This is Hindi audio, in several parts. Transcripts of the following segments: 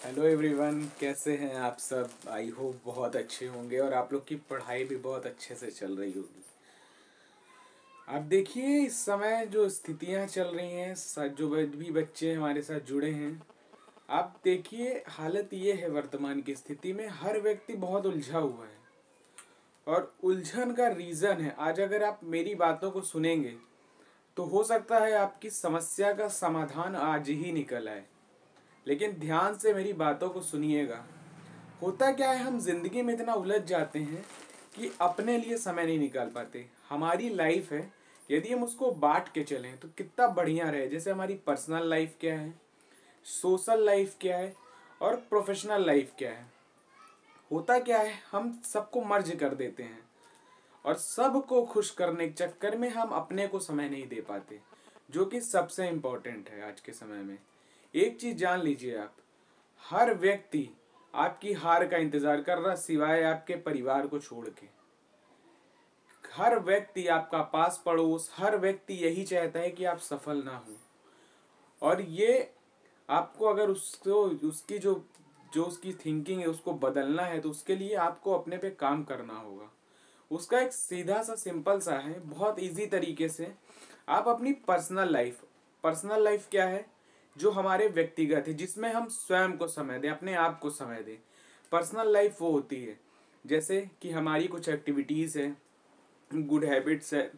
हेलो एवरीवन, कैसे हैं आप सब। आई होप बहुत अच्छे होंगे और आप लोग की पढ़ाई भी बहुत अच्छे से चल रही होगी। आप देखिए इस समय जो स्थितियां चल रही हैं, जो भी बच्चे हमारे साथ जुड़े हैं, आप देखिए हालत ये है वर्तमान की स्थिति में हर व्यक्ति बहुत उलझा हुआ है। और उलझन का रीज़न है, आज अगर आप मेरी बातों को सुनेंगे तो हो सकता है आपकी समस्या का समाधान आज ही निकल आए। लेकिन ध्यान से मेरी बातों को सुनिएगा। होता क्या है, हम जिंदगी में इतना उलझ जाते हैं कि अपने लिए समय नहीं निकाल पाते। हमारी लाइफ है, यदि हम उसको बांट के चलें तो कितना बढ़िया रहे। जैसे हमारी पर्सनल लाइफ क्या है, सोशल लाइफ क्या है और प्रोफेशनल लाइफ क्या है। होता क्या है, हम सबको मर्ज कर देते हैं और सबको खुश करने के चक्कर में हम अपने को समय नहीं दे पाते, जो कि सबसे इम्पोर्टेंट है आज के समय में। एक चीज जान लीजिए आप, हर व्यक्ति आपकी हार का इंतजार कर रहा सिवाय आपके परिवार को छोड़ के। हर व्यक्ति, आपका पास पड़ोस, हर व्यक्ति यही चाहता है कि आप सफल ना हो। और ये आपको अगर उसको उसकी जो जो उसकी थिंकिंग है उसको बदलना है तो उसके लिए आपको अपने पे काम करना होगा। उसका एक सीधा सा सिंपल सा है, बहुत इजी तरीके से। आप अपनी पर्सनल लाइफ क्या है, जो हमारे व्यक्तिगत है, जिसमें हम स्वयं को समय दें, अपने आप को समय दें। पर्सनल लाइफ वो होती है जैसे कि हमारी कुछ एक्टिविटीज़ है, गुड हैबिट्स है,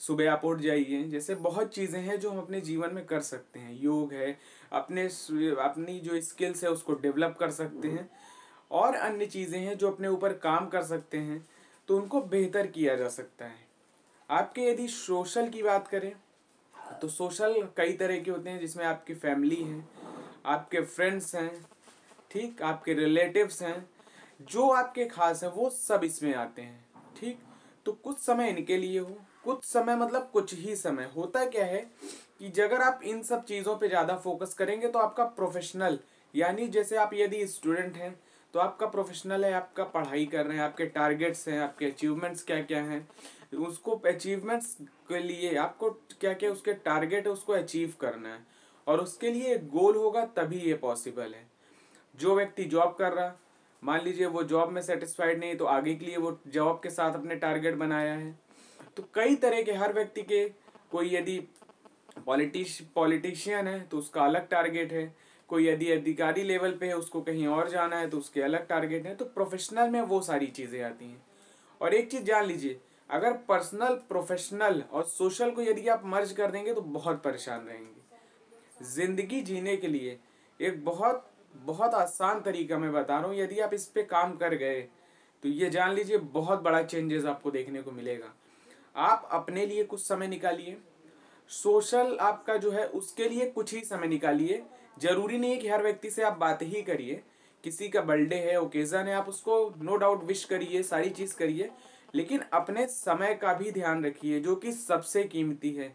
सुबह आप उठ जाइए, जैसे बहुत चीज़ें हैं जो हम अपने जीवन में कर सकते हैं। योग है, अपनी जो स्किल्स है उसको डेवलप कर सकते हैं, और अन्य चीज़ें हैं जो अपने ऊपर काम कर सकते हैं तो उनको बेहतर किया जा सकता है। आपके यदि सोशल की बात करें तो सोशल कई तरह के होते हैं, जिसमें आपकी फैमिली है, आपके फ्रेंड्स हैं, ठीक, आपके रिलेटिव्स हैं, जो आपके खास हैं वो सब इसमें आते हैं। ठीक, तो कुछ समय इनके लिए हो, कुछ समय मतलब कुछ ही समय। होता क्या है कि अगर आप इन सब चीज़ों पे ज़्यादा फोकस करेंगे तो आपका प्रोफेशनल, यानी जैसे आप यदि स्टूडेंट हैं तो आपका प्रोफेशनल है, आपका पढ़ाई कर रहे हैं, आपके टारगेट्स हैं, आपके अचीवमेंट्स क्या क्या हैं, उसको अचीवमेंट्स के लिए आपको क्या क्या उसके टारगेट है उसको अचीव करना है, और उसके लिए एक गोल होगा तभी ये पॉसिबल है। जो व्यक्ति जॉब कर रहा, मान लीजिए वो जॉब में सेटिस्फाइड नहीं तो आगे के लिए वो जॉब के साथ अपने टारगेट बनाया है। तो कई तरह के हर व्यक्ति के, कोई यदि पॉलिटिशियन है तो उसका अलग टारगेट है, कोई यदि अधिकारी लेवल पे है उसको कहीं और जाना है तो उसके अलग टारगेट है। तो प्रोफेशनल में वो सारी चीज़ें आती हैं। और एक चीज़ जान लीजिए, अगर पर्सनल, प्रोफेशनल और सोशल को यदि आप मर्ज कर देंगे तो बहुत परेशान रहेंगे। जिंदगी जीने के लिए एक बहुत बहुत आसान तरीका मैं बता रहा हूँ, यदि आप इस पे काम कर गए तो ये जान लीजिए बहुत बड़ा चेंजेस आपको देखने को मिलेगा। आप अपने लिए कुछ समय निकालिए, सोशल आपका जो है उसके लिए कुछ ही समय निकालिए। जरूरी नहीं है कि हर व्यक्ति से आप बात ही करिए, किसी का बर्थडे है, ओकेजन है, आप उसको नो डाउट विश करिए, सारी चीज़ करिए, लेकिन अपने समय का भी ध्यान रखिए जो कि सबसे कीमती है।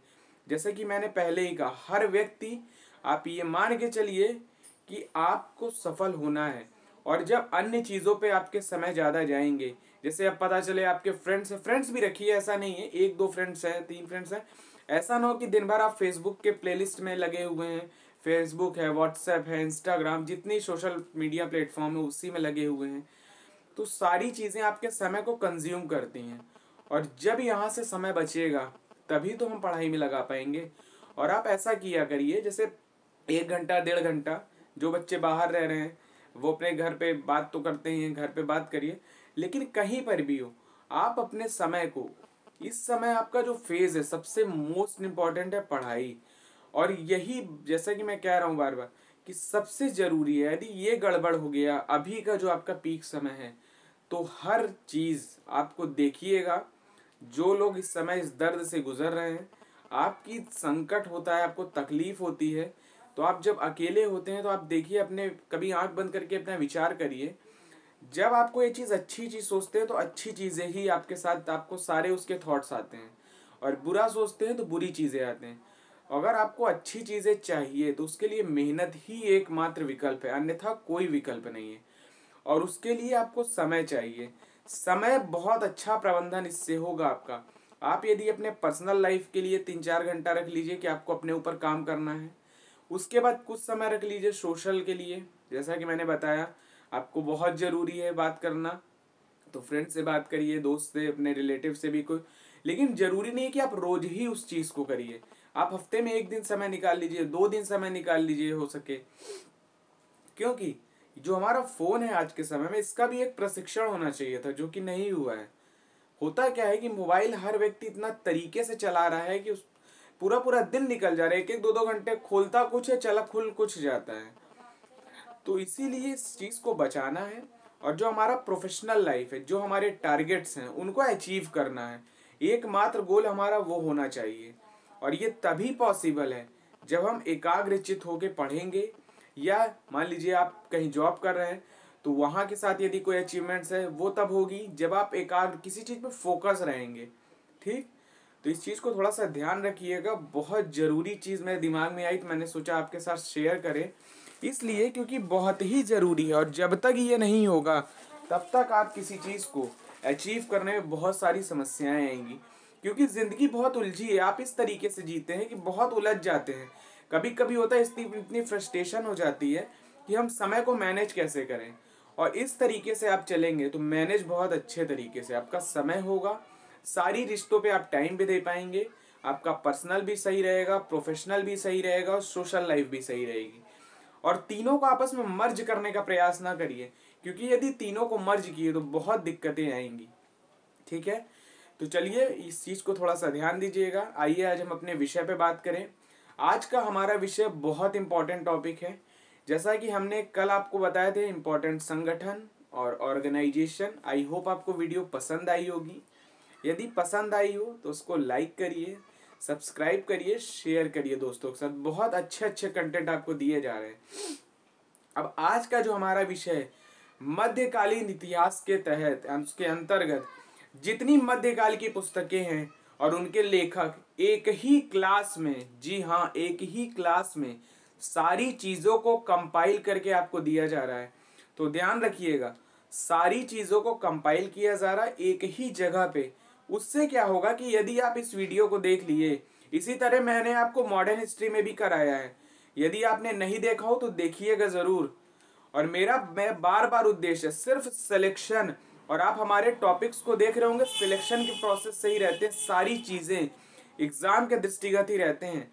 जैसे कि मैंने पहले ही कहा, हर व्यक्ति, आप ये मान के चलिए कि आपको सफल होना है। और जब अन्य चीज़ों पे आपके समय ज़्यादा जाएंगे, जैसे अब पता चले आपके फ्रेंड्स हैं, फ्रेंड्स भी रखिए, ऐसा नहीं है एक दो फ्रेंड्स हैं, तीन फ्रेंड्स हैं, ऐसा ना हो कि दिन भर आप फेसबुक के प्लेलिस्ट में लगे हुए हैं। फेसबुक है, व्हाट्सएप है, इंस्टाग्राम, जितनी सोशल मीडिया प्लेटफॉर्म है उसी में लगे हुए हैं। तो सारी चीज़ें आपके समय को कंज्यूम करती हैं, और जब यहाँ से समय बचेगा तभी तो हम पढ़ाई में लगा पाएंगे। और आप ऐसा किया करिए, जैसे 1 घंटा 1.5 घंटा, जो बच्चे बाहर रह रहे हैं वो अपने घर पे बात तो करते हैं, घर पे बात करिए, लेकिन कहीं पर भी हो आप अपने समय को, इस समय आपका जो फेज है सबसे मोस्ट इम्पॉर्टेंट है पढ़ाई। और यही, जैसा कि मैं कह रहा हूँ बार बार, कि सबसे जरूरी है। यदि ये गड़बड़ हो गया अभी का जो आपका पीक समय है तो हर चीज़ आपको देखिएगा। जो लोग इस समय इस दर्द से गुजर रहे हैं, आपकी संकट होता है, आपको तकलीफ होती है, तो आप जब अकेले होते हैं तो आप देखिए, अपने कभी आंख बंद करके अपना विचार करिए। जब आपको ये चीज़, अच्छी चीज़ सोचते हैं तो अच्छी चीज़ें ही आपके साथ, आपको सारे उसके थॉट्स आते हैं, और बुरा सोचते हैं तो बुरी चीज़ें आते हैं। अगर आपको अच्छी चीज़ें चाहिए तो उसके लिए मेहनत ही एकमात्र विकल्प है, अन्यथा कोई विकल्प नहीं है। और उसके लिए आपको समय चाहिए। समय बहुत अच्छा प्रबंधन इससे होगा आपका। आप यदि अपने पर्सनल लाइफ के लिए 3-4 घंटा रख लीजिए कि आपको अपने ऊपर काम करना है, उसके बाद कुछ समय रख लीजिए सोशल के लिए, जैसा कि मैंने बताया आपको बहुत ज़रूरी है बात करना, तो फ्रेंड से बात करिए, दोस्त से, अपने रिलेटिव से भी कोई, लेकिन ज़रूरी नहीं है कि आप रोज ही उस चीज़ को करिए। आप हफ्ते में 1 दिन समय निकाल लीजिए, 2 दिन समय निकाल लीजिए हो सके, क्योंकि जो हमारा फ़ोन है आज के समय में, इसका भी एक प्रशिक्षण होना चाहिए था जो कि नहीं हुआ है। होता क्या है कि मोबाइल हर व्यक्ति इतना तरीके से चला रहा है कि उस पूरा पूरा दिन निकल जा रहा है, 1-1 2-2 घंटे खोलता कुछ है, चला खुल कुछ जाता है। तो इसीलिए इस चीज़ को बचाना है, और जो हमारा प्रोफेशनल लाइफ है, जो हमारे टारगेट्स हैं, उनको अचीव करना है। एकमात्र गोल हमारा वो होना चाहिए, और ये तभी पॉसिबल है जब हम एकाग्रचित होकर पढ़ेंगे, या मान लीजिए आप कहीं जॉब कर रहे हैं तो वहाँ के साथ यदि कोई अचीवमेंट्स है वो तब होगी जब आप एकाग्र किसी चीज़ पे फोकस रहेंगे। ठीक, तो इस चीज़ को थोड़ा सा ध्यान रखिएगा, बहुत ज़रूरी चीज़ मेरे दिमाग में आई तो मैंने सोचा आपके साथ शेयर करें, इसलिए क्योंकि बहुत ही ज़रूरी है, और जब तक ये नहीं होगा तब तक आप किसी चीज़ को अचीव करने में बहुत सारी समस्याएं आएंगी, क्योंकि ज़िंदगी बहुत उलझी है। आप इस तरीके से जीते हैं कि बहुत उलझ जाते हैं। कभी कभी होता है इतनी फ्रस्ट्रेशन हो जाती है कि हम समय को मैनेज कैसे करें, और इस तरीके से आप चलेंगे तो मैनेज बहुत अच्छे तरीके से आपका समय होगा, सारी रिश्तों पे आप टाइम भी दे पाएंगे, आपका पर्सनल भी सही रहेगा, प्रोफेशनल भी सही रहेगा, और सोशल लाइफ भी सही रहेगी। और तीनों को आपस में मर्ज करने का प्रयास ना करिए, क्योंकि यदि तीनों को मर्ज किए तो बहुत दिक्कतें आएंगी। ठीक है, तो चलिए इस चीज़ को थोड़ा सा ध्यान दीजिएगा। आइए आज हम अपने विषय पे बात करें। आज का हमारा विषय बहुत इंपॉर्टेंट टॉपिक है। जैसा कि हमने कल आपको बताए थे, इंपॉर्टेंट संगठन और ऑर्गेनाइजेशन। आई होप आपको वीडियो पसंद आई होगी। यदि पसंद आई हो तो उसको लाइक करिए, सब्सक्राइब करिए, शेयर करिए दोस्तों के साथ। बहुत अच्छे अच्छे कंटेंट आपको दिए जा रहे हैं। अब आज का जो हमारा विषय है, मध्यकालीन इतिहास के तहत उसके अंतर्गत जितनी मध्यकाल की पुस्तकें हैं और उनके लेखक एक ही क्लास में, जी हाँ एक ही क्लास में सारी चीज़ों को कंपाइल करके आपको दिया जा रहा है। तो ध्यान रखिएगा, सारी चीज़ों को कंपाइल किया जा रहा है एक ही जगह पे। उससे क्या होगा कि यदि आप इस वीडियो को देख लिए, इसी तरह मैंने आपको मॉडर्न हिस्ट्री में भी कराया है, यदि आपने नहीं देखा हो तो देखिएगा ज़रूर। और मेरा बार बार उद्देश्य है सिर्फ सिलेक्शन, और आप हमारे टॉपिक्स को देख रहे होंगे, सिलेक्शन के प्रोसेस से ही रहते हैं, सारी चीज़ें एग्ज़ाम के दृष्टिगत ही रहते हैं।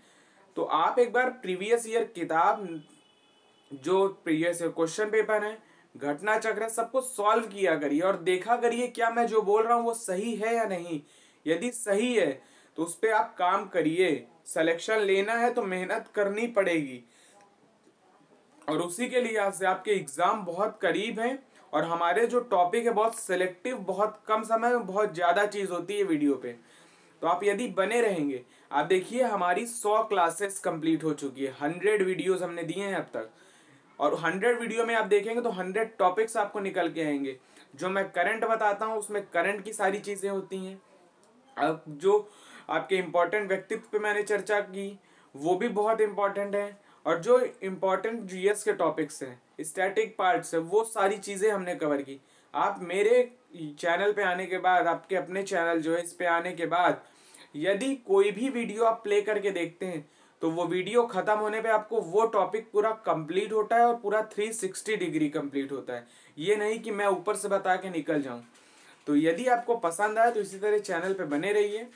तो आप एक बार प्रीवियस ईयर किताब, जो प्रीवियस ईयर क्वेश्चन पेपर है, घटना चक्र है, सबको सॉल्व किया करिए और देखा करिए क्या मैं जो बोल रहा हूँ वो सही है या नहीं। यदि सही है तो उस पर आप काम करिए। सिलेक्शन लेना है तो मेहनत करनी पड़ेगी, और उसी के लिए से आपके एग्ज़ाम बहुत करीब हैं। और हमारे जो टॉपिक है बहुत सिलेक्टिव, बहुत कम समय में बहुत ज़्यादा चीज़ होती है वीडियो पे। तो आप यदि बने रहेंगे, आप देखिए हमारी 100 क्लासेस कंप्लीट हो चुकी है, 100 वीडियोस हमने दिए हैं अब तक, और 100 वीडियो में आप देखेंगे तो 100 टॉपिक्स आपको निकल के आएंगे। जो मैं करंट बताता हूँ उसमें करंट की सारी चीज़ें होती हैं। अब जो आपके इम्पोर्टेंट व्यक्तित्व पे मैंने चर्चा की वो भी बहुत इम्पोर्टेंट है, और जो इम्पोर्टेंट जीएस के टॉपिक्स हैं, स्टैटिक पार्ट्स है, वो सारी चीज़ें हमने कवर की। आप मेरे चैनल पे आने के बाद, आपके अपने चैनल जो है इस पे आने के बाद, यदि कोई भी वीडियो आप प्ले करके देखते हैं तो वो वीडियो ख़त्म होने पे आपको वो टॉपिक पूरा कंप्लीट होता है, और पूरा 360 डिग्री कंप्लीट होता है। ये नहीं कि मैं ऊपर से बता के निकल जाऊँ। तो यदि आपको पसंद आए तो इसी तरह चैनल पे बने रहिए।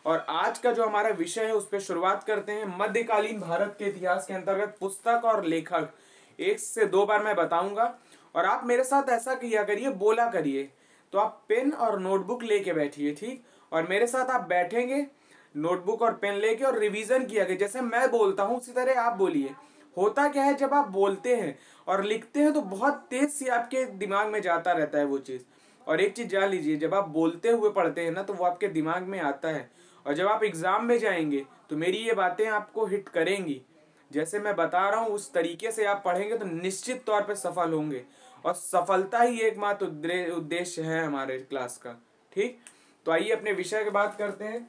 और आज का जो हमारा विषय है उस पर शुरुआत करते हैं। मध्यकालीन भारत के इतिहास के अंतर्गत पुस्तक और लेखक 1 से 2 बार मैं बताऊंगा, और आप मेरे साथ ऐसा किया करिए, बोला करिए। तो आप पेन और नोटबुक लेके बैठिए, ठीक, और मेरे साथ आप बैठेंगे नोटबुक और पेन लेके, और रिवीजन किया करिए। जैसे मैं बोलता हूँ उसी तरह आप बोलिए। होता क्या है, जब आप बोलते हैं और लिखते हैं तो बहुत तेज से आपके दिमाग में जाता रहता है वो चीज़। और एक चीज़ जान लीजिए, जब आप बोलते हुए पढ़ते हैं ना तो वो आपके दिमाग में आता है, और जब आप एग्ज़ाम में जाएंगे तो मेरी ये बातें आपको हिट करेंगी। जैसे मैं बता रहा हूँ उस तरीके से आप पढ़ेंगे तो निश्चित तौर पे सफल होंगे, और सफलता ही एकमात्र उद्देश्य है हमारे क्लास का। ठीक, तो आइए अपने विषय की बात करते हैं।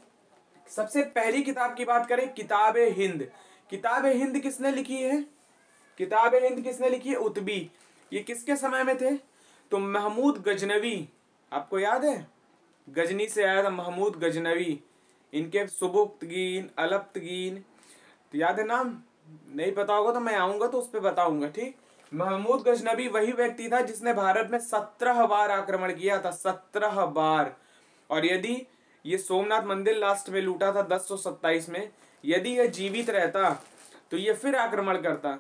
सबसे पहली किताब की बात करें, किताब-ए हिंद। किताब-ए-हिंद किसने लिखी है? किताब-ए-हिंद किसने लिखी है? उतबी। ये किसके समय में थे? तो महमूद गजनवी, आपको याद है, गजनी से आया था महमूद गजनवी। इनके सुबुक्तगीन, अलप्तगीन, तो याद है नाम? नहीं पता होगा तो मैं आऊँगा तो उस पर बताऊँगा, ठीक। महमूद गजनबी वही व्यक्ति था जिसने भारत में 17 बार आक्रमण किया था, 17 बार। और यदि ये सोमनाथ मंदिर लास्ट में लूटा था 1027 में, यदि यह जीवित रहता तो ये फिर आक्रमण करता।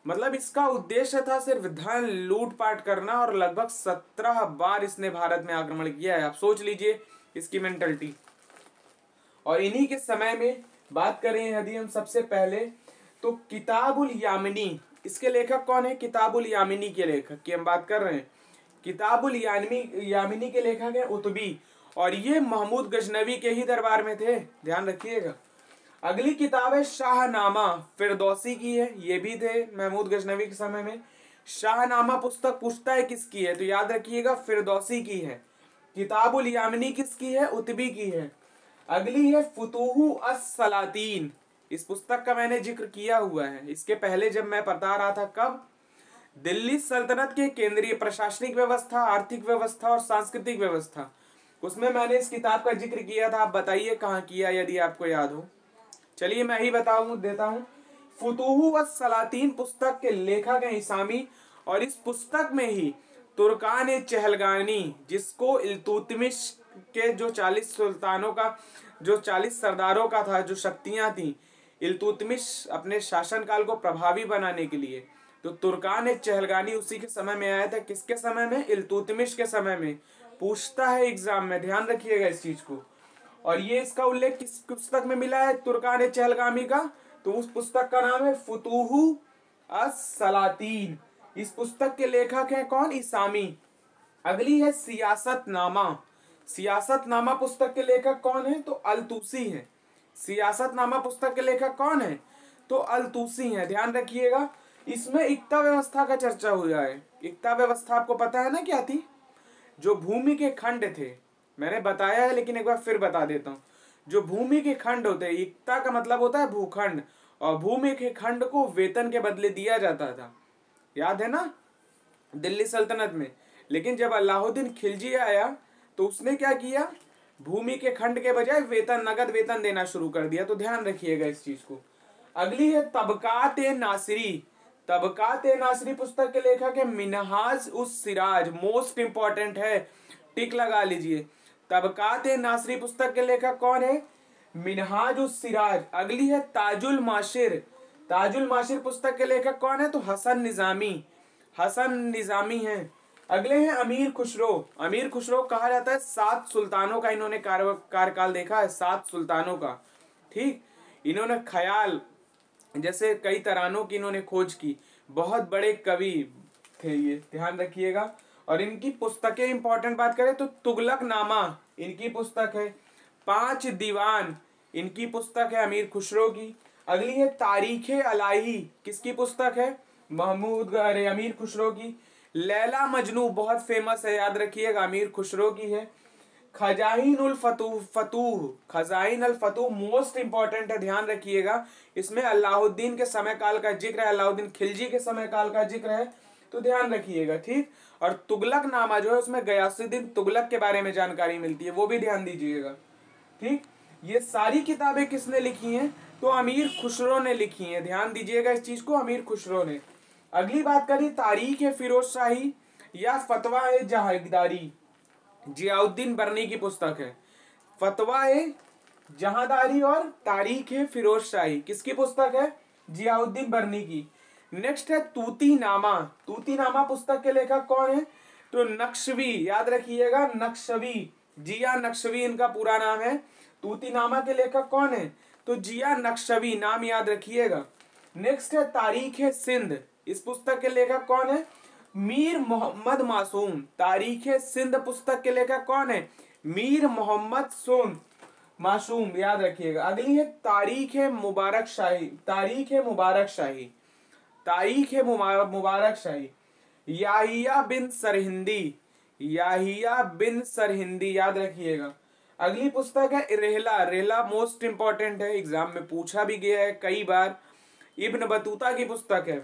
मतलब इसका उद्देश्य था सिर्फ धन लूटपाट करना, और लगभग 17 बार इसने भारत में आक्रमण किया है। आप सोच लीजिए इसकी मेंटलिटी। और इन्हीं के समय में बात करें यदि हम सबसे पहले, तो किताबुल यामिनी, इसके लेखक कौन है? किताबुल यामिनी के लेखक की हम बात कर रहे हैं। किताबुल यामिनी के लेखक है उतबी, और ये महमूद गजनवी के ही दरबार में थे, ध्यान रखिएगा। अगली किताब है शाहनामा, फिरदौसी की है, ये भी थे महमूद गजनवी के समय में। शाहनामा पुस्तक पूछता है किसकी है, तो याद रखिएगा फिरदौसी की है। किताबुल यामिनी किसकी है? उतबी की है। अगली है फुतूहु अस-सलातीन, इस पुस्तक का मैंने जिक्र किया हुआ है इसके पहले जब मैं बता रहा था। कब? दिल्ली सल्तनत के केंद्रीय प्रशासनिक व्यवस्था, आर्थिक व्यवस्था और सांस्कृतिक व्यवस्था, उसमें मैंने इस किताब का जिक्र किया था। आप बताइए कहाँ किया, यदि आपको याद हो। चलिए मैं ही देता हूँ। फुतूहु अस-सलातीन पुस्तक के लेखक हैं इसामी, और इस पुस्तक में ही तुर्कान चहलगानी, जिसको इल्तुतमिश के जो 40 सुल्तानों का, जो 40 सरदारों का था, जो शक्तियां थी, इल्तुतमिश अपने शासनकाल को प्रभावी बनाने के लिए, तो तुर्कान चहलगानी उसी के समय में आया था। किसके समय में? इल्तुतमिश के समय में। पूछता है एग्जाम में, ध्यान रखिएगा इस चीज को। और ये इसका उल्लेख किस पुस्तक में मिला है तुर्कान चहलगामी का? तो उस पुस्तक का नाम है फुतूहु अस-सलातीन। इस पुस्तक के लेखक हैं कौन? इसामी। अगली है सियासतनामा। सियासतनामा पुस्तक के लेखक कौन है? तो अल-तूसी है। सियासतनामा पुस्तक के लेखक कौन है? तो अल-तूसी है, ध्यान रखिएगा। इसमें इक्ता व्यवस्था का चर्चा हुआ है। इक्ता व्यवस्था आपको पता है ना क्या थी? जो भूमि के खंड थे, मैंने बताया है लेकिन एक बार फिर बता देता हूँ। जो भूमि के खंड होते हैं, इक्ता का मतलब होता है भूखंड, और भूमि के खंड को वेतन के बदले दिया जाता था, याद है ना, दिल्ली सल्तनत में। लेकिन जब अलाउद्दीन खिलजी आया तो उसने क्या किया? भूमि के खंड के बजाय वेतन, नगद वेतन देना शुरू कर दिया। तो ध्यान रखिएगा इस चीज को। अगली है तबकात-ए-नासिरी। तबकात-ए-नासिरी पुस्तक के लेखक है मिन्हाज-उस-सिराज। मोस्ट इंपॉर्टेंट है, टिक लगा लीजिए। तबकात-ए-नासिरी पुस्तक के लेखक कौन है? मिन्हाज-उस-सिराज। अगली है ताजुल माशिर। ताजुल माशिर पुस्तक के लेखक कौन है? तो हसन निजामी। हसन निजामी हैं। अगले हैं अमीर खुसरो। अमीर खुसरो कहा जाता है 7 सुल्तानों का इन्होंने कार्यकाल देखा है, 7 सुल्तानों का। ठीक, इन्होंने ख्याल जैसे कई तरानों की इन्होंने खोज की, बहुत बड़े कवि थे ये, ध्यान रखिएगा। और इनकी पुस्तकें इंपॉर्टेंट बात करें तो तुगलक नामा इनकी पुस्तक है। 5 दीवान इनकी पुस्तक है अमीर खुसरो की। अगली है तारीखे अलाही, किसकी पुस्तक है? अमीर खुसरो की। लैला मजनू बहुत फेमस है, याद रखिएगा, अमीर खुसरो की है। खजाइन उल फतूह, खजाइन अल फतूह मोस्ट इंपॉर्टेंट है, ध्यान रखिएगा। इसमें अलाउद्दीन के समय काल का जिक्र है, अलाउद्दीन खिलजी के समय काल का जिक्र है, तो ध्यान रखिएगा। ठीक, और तुगलक नामा जो है उसमें गयासुद्दीन तुगलक के बारे में जानकारी मिलती है, वो भी ध्यान दीजिएगा। ठीक, ये सारी किताबें किसने लिखी हैं? तो अमीर खुसरो ने लिखी हैं, ध्यान दीजिएगा इस चीज को, अमीर खुसरो ने। अगली बात करी तारीख है फिरोज शाही या फतवा है जहांगीरी, जियाउद्दीन बर्नी की पुस्तक है। फतवा है जहांदारी और तारीख है फिरोज शाही किसकी पुस्तक है? जियाउद्दीन बर्नी की। नेक्स्ट है तूती नामा। तूती नामा पुस्तक के लेखक कौन है? तो नक्शवी, याद रखिएगा, नक्शवी, जिया नक्शवी इनका पूरा नाम है। तूती नामा के लेखक कौन है? तो जिया नक्शवी, नाम याद रखिएगा। नेक्स्ट है तारीख है सिंध, इस पुस्तक के लेखक कौन है? मीर मोहम्मद मासूम। तारीख सिंध पुस्तक के लेखक कौन है? मीर मोहम्मद सोन मासूम, याद रखिएगा। अगली है तारीख मुबारक शाही। तारीख मुबारक शाही, तारीख मुबारक शाही, याहिया बिन सरहिंदी, याहिया बिन सरहिंदी, याद रखिएगा। अगली पुस्तक है रेहला। रेहला मोस्ट इंपॉर्टेंट है, एग्जाम में पूछा भी गया है कई बार, इब्न बतूता की पुस्तक है।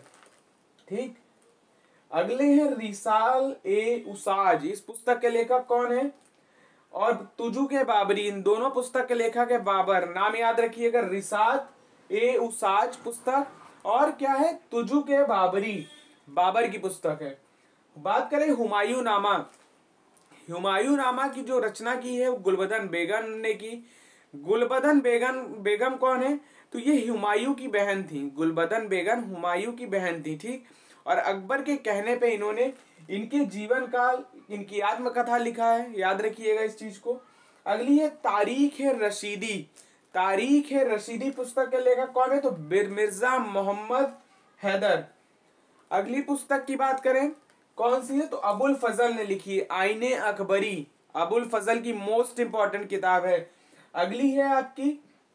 ठीक, अगले हैं रिसाल ए उसाज, इस पुस्तक के लेखक कौन है? और तुजु के बाबरी, इन दोनों पुस्तक के लेखक है बाबर, नाम याद रखिएगा। रिसाल ए उसाज पुस्तक, और क्या है? तुजु के बाबरी। बाबर की पुस्तक है। बात करें हुमायूं नामा, हुमायूं नामा की जो रचना की है वो गुलबदन बेगम ने की। गुलबदन बेगम कौन है? तो ये हुमायूं की बहन थी। गुलबदन बेगम हुमायूं की बहन थी, ठीक। और अकबर के कहने पे इन्होंने इनके जीवन काल, इनकी आत्मकथा लिखा है, याद रखिएगा इस चीज को। अगली है तारीख है रशीदी। तारीख है रशीदी पुस्तक के लेखक कौन है? तो मिर्जा मोहम्मद हैदर। अगली पुस्तक की बात करें कौन सी है? तो अबुल फजल ने लिखी है आईने अकबरी। अबुल फजल की मोस्ट इंपॉर्टेंट किताब है। अगली है आपकी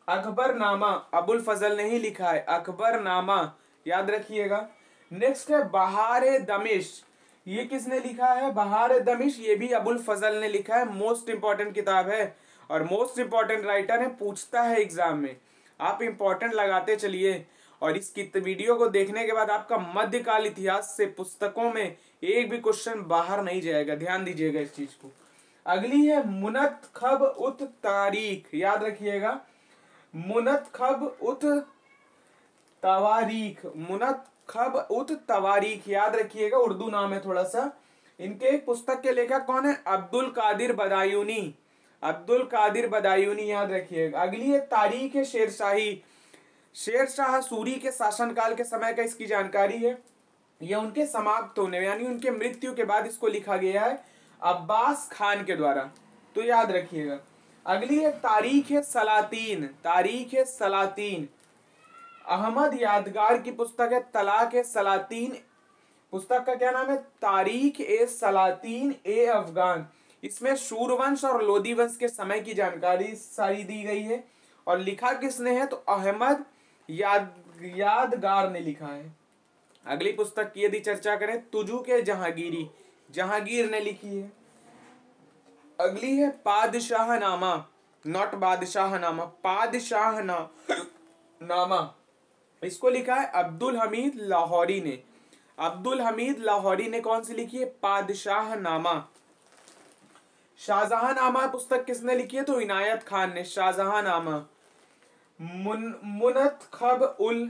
अकबरनामा। अबुल फजल ने ही लिखा है अकबरनामा, याद रखिएगा। नेक्स्ट है बहार दमिश्क। ये किसने लिखा है? बहार दमिश्क, ये भी अबुल फजल ने लिखा है। मोस्ट इंपॉर्टेंट किताब है और मोस्ट इंपॉर्टेंट राइटर है, पूछता है एग्जाम में। आप इंपॉर्टेंट लगाते चलिए और इस वीडियो को देखने के बाद आपका मध्यकाल इतिहास से पुस्तकों में एक भी क्वेश्चन बाहर नहीं जाएगा, ध्यान दीजिएगा इस चीज को। अगली है मुनतखब उत तारीख, याद रखिएगा मुनतखब उत तवारीख। मुनतखब उत तवारीख, याद रखिएगा, उर्दू नाम है थोड़ा सा। इनके पुस्तक के लेखक कौन है? अब्दुल कादिर बदायूनी। अब्दुल कादिर बदायूनी, याद रखिएगा। अगली है तारीख शेरशाही। शेर शाह सूरी के शासनकाल के समय का इसकी जानकारी है। यह उनके समाप्त होने यानी उनके मृत्यु के बाद इसको लिखा गया है अब्बास खान के द्वारा, तो याद रखिएगा। अगली है तारीख सलातीन। तारीख सलातीन अहमद यादगार की पुस्तक है। तलाक सलातीन पुस्तक का क्या नाम है? तारीख सलातीन ए अफगान। इसमें सूरवंश और लोदी वंश के समय की जानकारी सारी दी गई है और लिखा किसने है? तो अहमद यादगार ने लिखा है। अगली पुस्तक की यदि चर्चा करें तुजू के जहांगीरी, जहांगीर ने लिखी है। अगली है पादशाहनामा, नॉट बादशाहनामा, पादशाहनामा। इसको लिखा है अब्दुल हमीद लाहौरी ने। अब्दुल हमीद लाहौरी ने कौन सी लिखी है? पादशाहनामा। शाहजहांनामा पुस्तक किसने लिखी है? तो इनायत खान ने शाहजहांनामा। मुनतखब उल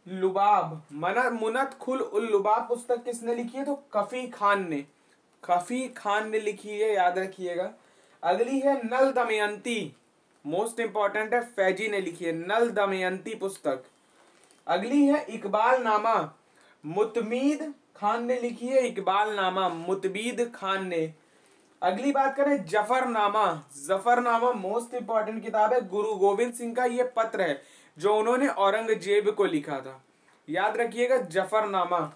लुबाब, मुनतखुल उल लुबाब पुस्तक किसने लिखी है? तो कफी खान ने, कफी खान ने लिखी है, याद रखिएगा। अगली है नल दमयंती, मोस्ट इंपॉर्टेंट है, फैजी ने लिखी है नल दमयंती पुस्तक। अगली है इकबाल नामा, मुतमीद खान ने लिखी है इकबाल नामा, मुतमीद खान ने। अगली बात करें जफरनामा। जफरनामा मोस्ट इंपॉर्टेंट किताब है, गुरु गोविंद सिंह का ये पत्र है जो उन्होंने औरंगजेब को लिखा था, याद रखिएगा जफरनामा।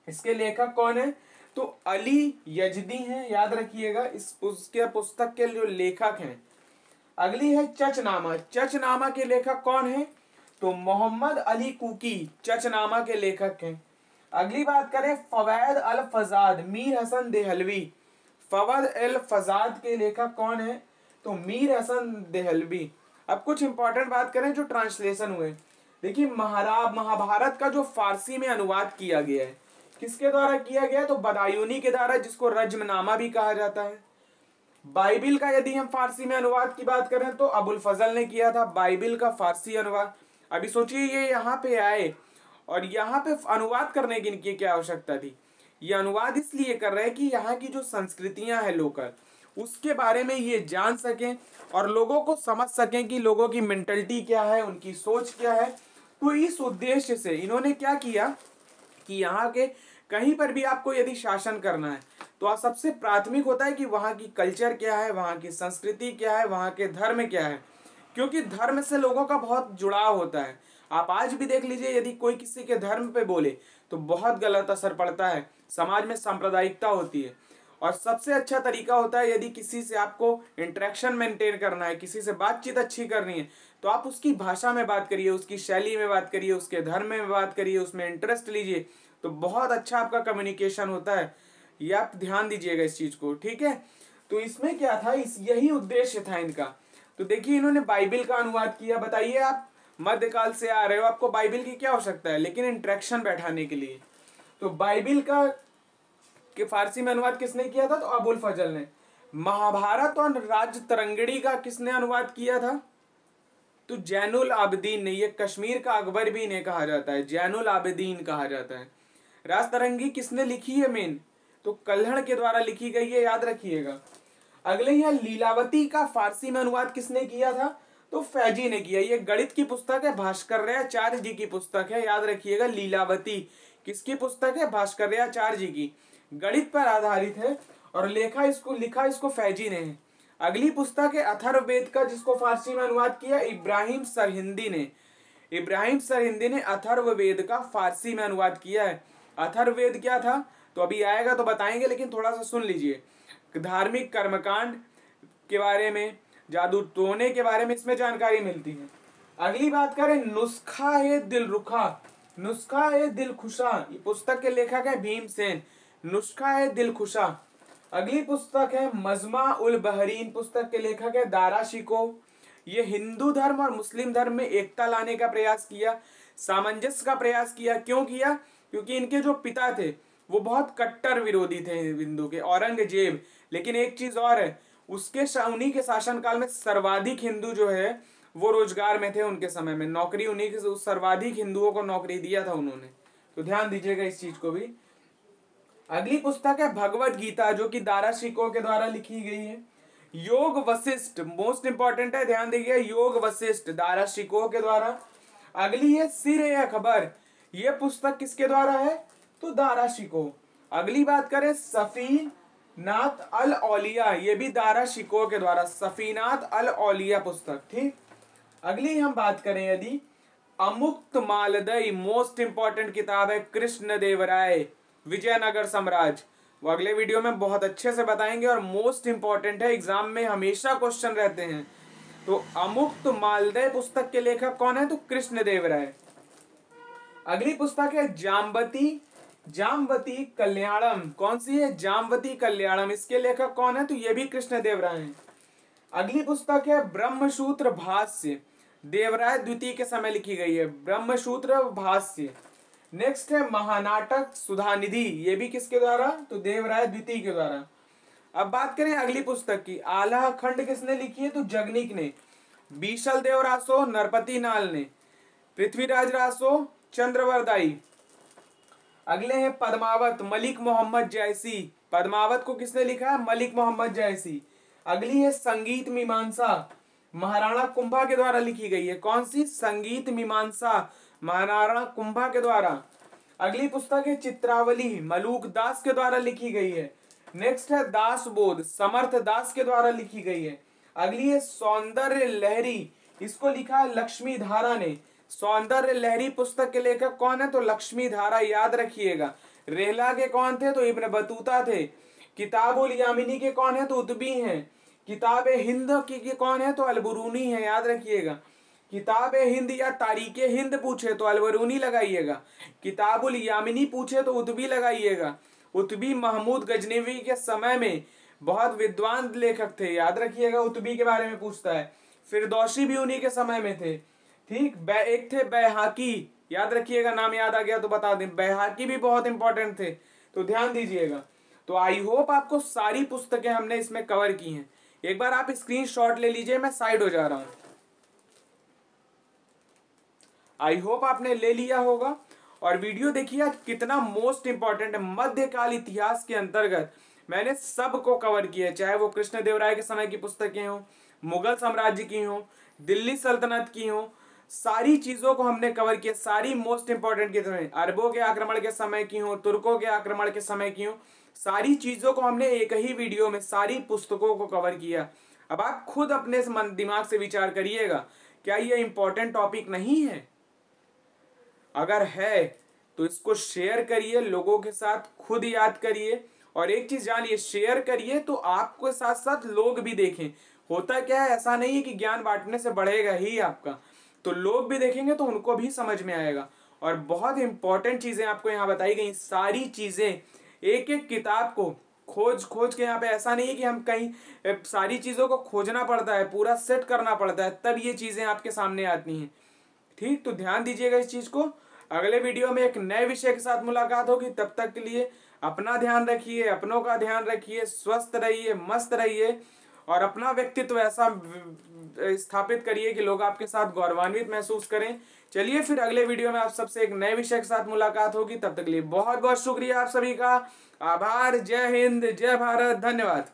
इसके लेखक कौन है? तो अली यजदी हैं, याद रखिएगा इस उसके पुस्तक के जो लेखक हैं। अगली है चचनामा। चचनामा के लेखक कौन है? तो मोहम्मद अली कुकी चचनामा के लेखक हैं। अगली बात करें फवैद अल फजाद, मीर हसन देहलवी। फवद अल फजाद के लेखक कौन है? तो मीर हसन देहलवी। अब कुछ इंपॉर्टेंट बात करें जो ट्रांसलेशन हुए। देखिए महाभारत का जो फारसी में अनुवाद किया गया है किसके द्वारा किया गया? तो बदायूनी के द्वारा, जिसको रज्मनामा भी कहा जाता है। बाइबिल का यदि हम फारसी में अनुवाद की बात करें तो अबुल फजल ने किया था बाइबिल का फारसी अनुवाद। अभी सोचिए ये यहाँ पे आए और यहाँ पे अनुवाद करने की इनकी क्या आवश्यकता थी? ये अनुवाद इसलिए कर रहे हैं कि यहाँ की जो संस्कृतियां हैं लोकल, उसके बारे में ये जान सकें और लोगों को समझ सकें कि लोगों की मेंटलिटी क्या है, उनकी सोच क्या है। तो इस उद्देश्य से इन्होंने क्या किया कि यहाँ के कहीं पर भी आपको यदि शासन करना है तो आप सबसे प्राथमिक होता है कि वहाँ की कल्चर क्या है, वहाँ की संस्कृति क्या है, वहाँ के धर्म क्या है, क्योंकि धर्म से लोगों का बहुत जुड़ाव होता है। आप आज भी देख लीजिए यदि कोई किसी के धर्म पे बोले तो बहुत गलत असर पड़ता है, समाज में सांप्रदायिकता होती है। और सबसे अच्छा तरीका होता है यदि किसी से आपको इंटरेक्शन मेंटेन करना है, किसी से बातचीत अच्छी करनी है, तो आप उसकी भाषा में बात करिए, उसकी शैली में बात करिए, उसके धर्म में बात करिए, उसमें इंटरेस्ट लीजिए, तो बहुत अच्छा आपका कम्युनिकेशन होता है। ये आप ध्यान दीजिएगा इस चीज को, ठीक है। तो इसमें क्या था, यही उद्देश्य था इनका। तो देखिए इन्होंने बाइबिल का अनुवाद किया। बताइए आप मध्यकाल से आ रहे हो, आपको बाइबिल की क्या आवश्यकता है, लेकिन इंटरेक्शन बैठाने के लिए। तो बाइबिल का कि फारसी में अनुवाद किसने किया था? तो अबुल फजल ने। महाभारत और राज तरंगिणी का किसने अनुवाद किया था? तो जैनुल आबिदीन ने। ये कश्मीर का अकबर भी इन्हें कहा जाता है, जैनुल आबिदीन कहा जाता है। राजतरंगी किसने लिखी है मेन? तो कल्हड़ के द्वारा लिखी गई है, याद रखिएगा। अगले यहाँ लीलावती का फारसी में अनुवाद किसने किया था? तो फैजी ने किया। ये गणित की पुस्तक है, भास्कराचार्य जी की पुस्तक है, याद रखिएगा। लीलावती किसकी पुस्तक है? भास्कराचार्य जी की, गणित पर आधारित है और लिखा इसको फैजी ने है। अगली पुस्तक है अथर्ववेद का, जिसको फारसी में अनुवाद किया इब्राहिम सरहिंदी ने। इब्राहिम सरहिंदी ने अथर्ववेद का फारसी में अनुवाद किया है। अथर्ववेद क्या था तो अभी आएगा तो बताएंगे, लेकिन थोड़ा सा सुन लीजिए। धार्मिक कर्मकांड के बारे में, जादू टोने के बारे में इसमें जानकारी मिलती है। अगली बात करें नुस्खा है दिल रुखा, नुस्खा है दिल खुशा, ये पुस्तक के लेखक है भीमसेन। नुस्खा है दिल खुशा। अगली पुस्तक है मजमा उल बहरीन, पुस्तक के लेखक है दारा शिकोह। ये हिंदू धर्म और मुस्लिम धर्म में एकता लाने का प्रयास किया, सामंजस्य का प्रयास किया। क्यों किया? क्योंकि इनके जो पिता थे वो बहुत कट्टर विरोधी थे हिंदू के, औरंगजेब। लेकिन एक चीज और है, उन्हीं के शासनकाल में सर्वाधिक हिंदू जो है वो रोजगार में थे। उनके समय में नौकरी उन्हीं के, सर्वाधिक हिंदुओं को नौकरी दिया था उन्होंने, तो ध्यान दीजिएगा इस चीज को भी। अगली पुस्तक है भगवत गीता, जो कि दारा शिकोह के द्वारा लिखी गई है। योग वशिष्ठ मोस्ट इंपॉर्टेंट है, ध्यान दीजिए, योग वशिष्ठ दारा शिकोह के द्वारा। अगली है सिर अकबर, ये पुस्तक किसके द्वारा है? तो दारा शिकोह। अगली बात करें सफीनात अल औलिया, ये भी दारा शिकोह के द्वारा, सफीनात अल औलिया पुस्तक, ठीक। अगली हम बात करें यदि अमुक्त मालदई, मोस्ट इंपॉर्टेंट किताब है कृष्ण देव राय विजयनगर साम्राज्य, वो अगले वीडियो में बहुत अच्छे से बताएंगे और मोस्ट इंपॉर्टेंट है, एग्जाम में हमेशा क्वेश्चन रहते हैं। तो अमुक्त मालदय पुस्तक के लेखक कौन है? तो कृष्ण देव राय। अगली पुस्तक है जामवती कल्याणम, कौन सी है? जामवती कल्याणम, इसके लेखक कौन है? तो ये भी कृष्ण देव राय है। अगली पुस्तक है ब्रह्मसूत्र भाष्य, देवराय द्वितीय के समय लिखी गई है, ब्रह्मसूत्र भाष्य। नेक्स्ट है महानाटक सुधानिधि, ये भी किसके द्वारा? तो देवराय द्वितीय के द्वारा। अब बात करें अगली पुस्तक की, आल्हा खंड किसने लिखी है? तो जगनिक ने। बीशल देव रासो नरपति नाल ने। पृथ्वीराज रासो चंद्रवरदाई। अगले हैं पद्मावत मलिक मोहम्मद जैसी, पद्मावत को किसने लिखा है? मलिक मोहम्मद जैसी। अगली है संगीत मीमांसा, महाराणा कुंभा के द्वारा लिखी गई है। कौन सी? संगीत मीमांसा, महाराणा कुंभा के द्वारा। अगली पुस्तक है चित्रावली, मलूक दास के द्वारा लिखी गई है। नेक्स्ट है दासबोध, समर्थ दास के द्वारा लिखी गई है। अगली है सौंदर्य लहरी, इसको लिखा है लक्ष्मी धारा ने। सौंदर्य लहरी पुस्तक के लेखक कौन है? तो लक्ष्मी धारा, याद रखिएगा। रेहला के कौन थे? तो इब्न बतूता थे। किताबुल यामिनी के कौन है? तो उतबी हैं। किताब हिंद की कौन है? तो अलबरूनी है, याद रखिएगा। किताब हिंद या तारीख हिंद पूछे तो अलबरूनी लगाइएगा, किताबुल यामिनी पूछे तो उतबी लगाइएगा। उतबी महमूद गजनवी के समय में बहुत विद्वान लेखक थे, याद रखिएगा, उतबी के बारे में पूछता है। फिरदौसी भी उन्हीं के समय में थे, ठीक। एक थे बैहाकी, याद रखिएगा, नाम याद आ गया तो बता दें, बैहाकी भी बहुत इंपॉर्टेंट थे, तो ध्यान दीजिएगा। तो आई होप आपको सारी पुस्तकें हमने इसमें कवर की हैं। एक बार आप स्क्रीनशॉट ले लीजिए, मैं साइड हो जा रहा हूं। आई होप आपने ले लिया होगा और वीडियो देखिए कितना मोस्ट इंपॉर्टेंट है। मध्यकाल इतिहास के अंतर्गत मैंने सबको कवर किया, चाहे वो कृष्णदेवराय के समय की पुस्तकें हों, मुगल साम्राज्य की हों, दिल्ली सल्तनत की हों, सारी चीजों को हमने कवर किया। सारी मोस्ट इंपॉर्टेंट के समय, अरबों के आक्रमण के समय की हों, तुर्कों के आक्रमण के समय की हों, सारी चीजों को हमने एक ही वीडियो में सारी पुस्तकों को कवर किया। अब आप खुद अपने दिमाग से विचार करिएगा, क्या ये इंपॉर्टेंट टॉपिक नहीं है? अगर है तो इसको शेयर करिए लोगों के साथ, खुद याद करिए। और एक चीज जानिए, शेयर करिए तो आपके साथ साथ लोग भी देखें। होता क्या है, ऐसा नहीं है कि ज्ञान बांटने से बढ़ेगा ही आपका, तो लोग भी देखेंगे तो उनको भी समझ में आएगा। और बहुत इंपॉर्टेंट चीजें आपको यहाँ बताई गई, सारी चीजें एक एक किताब को खोज के, यहाँ पे ऐसा नहीं है कि हम कहीं सारी चीजों को खोजना पड़ता है, पूरा सेट करना पड़ता है, तब ये चीजें आपके सामने आती हैं, ठीक। तो ध्यान दीजिएगा इस चीज को। अगले वीडियो में एक नए विषय के साथ मुलाकात होगी, तब तक के लिए अपना ध्यान रखिए, अपनों का ध्यान रखिए, स्वस्थ रहिए, मस्त रहिए और अपना व्यक्तित्व ऐसा स्थापित करिए कि लोग आपके साथ गौरवान्वित महसूस करें। चलिए फिर अगले वीडियो में आप सबसे एक नए विषय के साथ मुलाकात होगी। तब तक के लिए बहुत बहुत शुक्रिया आप सभी का। आभार। जय हिंद, जय भारत, धन्यवाद।